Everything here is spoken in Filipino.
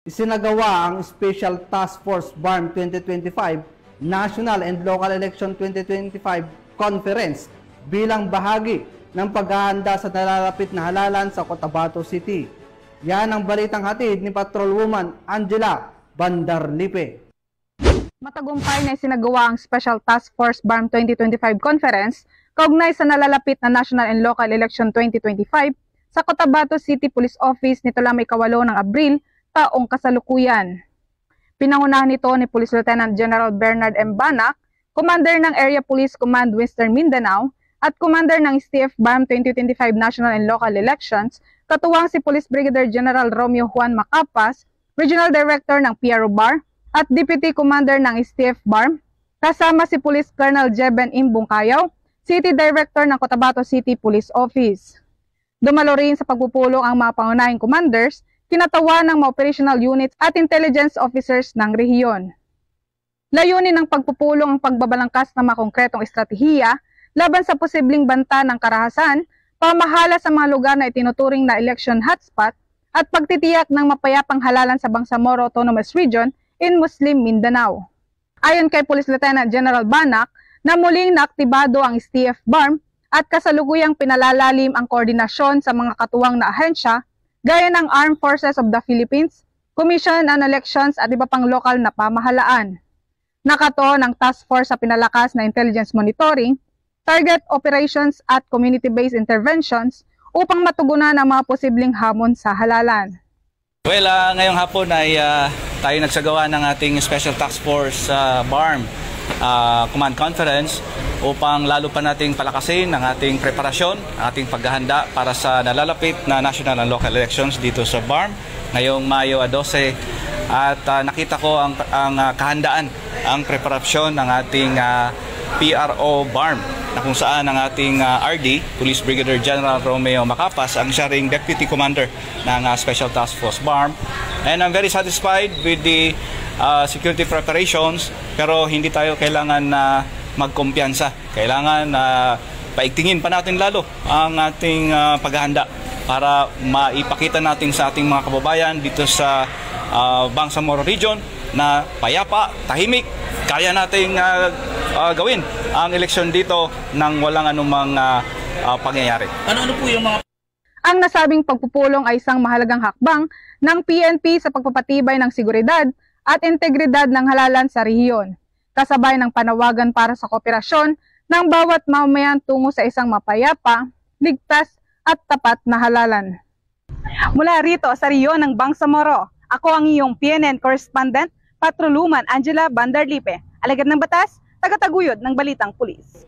Isinagawa ang Special Task Force BARM 2025 National and Local Election 2025 Conference bilang bahagi ng paghahanda sa nalalapit na halalan sa Cotabato City. Yan ang balitang hatid ni Patrolwoman Angela Bandarlipe. Matagumpay na isinagawa ang Special Task Force BARM 2025 Conference kaugnay sa nalalapit na National and Local Election 2025 sa Cotabato City Police Office nito lamang 8 ng Abril taong kasalukuyan. Pinangunahan nito ni Police Lieutenant General Bernard M. Banac, Commander ng Area Police Command Western Mindanao at Commander ng STF BARM 2025 National and Local Elections, katuwang si Police Brigadier General Romeo Juan Macapas, Regional Director ng PRO BAR at Deputy Commander ng STF BARM, kasama si Police Colonel Jeben Imbungkayaw, City Director ng Cotabato City Police Office. Dumalo rin sa pagpupulong ang mga pangunahing commanders, kinatawa ng mga operational units at intelligence officers ng rehiyon. Layunin ng pagpupulong ang pagbabalangkas ng mga konkretong estratehiya laban sa posibleng banta ng karahasan, pamahala sa mga lugar na itinuturing na election hotspot at pagtitiyak ng mapayapang halalan sa Bangsamoro Autonomous Region in Muslim Mindanao. Ayon kay Police Lieutenant General Banac na muling naaktibado ang STF BARM at kasalukuyang pinalalalim ang koordinasyon sa mga katuwang na ahensya gaya ng Armed Forces of the Philippines, Commission on Elections at iba pang lokal na pamahalaan. Nakatuon ang task force sa pinalakas na intelligence monitoring, target operations at community-based interventions upang matugunan ang mga posibleng hamon sa halalan. Well, ngayong hapon ay tayo nagsagawa ng ating Special Task Force BARM Command Conference upang lalo pa nating palakasin ang ating preparasyon, ang ating paghahanda para sa nalalapit na national and local elections dito sa BARM ngayong Mayo 12. At nakita ko ang kahandaan, ang preparasyon ng ating PRO BARM na kung saan ang ating RD, Police Brigadier General Romeo Macapas, ang siya ring Deputy Commander ng Special Task Force BARM. And I'm very satisfied with the security preparations, pero hindi tayo kailangan magkumpiyansa. Kailangan paigtingin pa natin lalo ang ating paghahanda para maipakita natin sa ating mga kababayan dito sa Bangsamoro Region na payapa, tahimik, kaya nating gawin ang eleksyon dito nang walang anumang pangyayari. Ano po yung mga... Ang nasabing pagpupulong ay isang mahalagang hakbang ng PNP sa pagpapatibay ng seguridad at integridad ng halalan sa rehiyon, kasabay ng panawagan para sa kooperasyon ng bawat mamamayan tungo sa isang mapayapa, ligtas at tapat na halalan. Mula rito sa rehiyon ng Bangsamoro, ako ang iyong PNN correspondent, Patrolwoman Angela Bandarlipe, alagad ng batas, tagataguyod ng Balitang Pulis.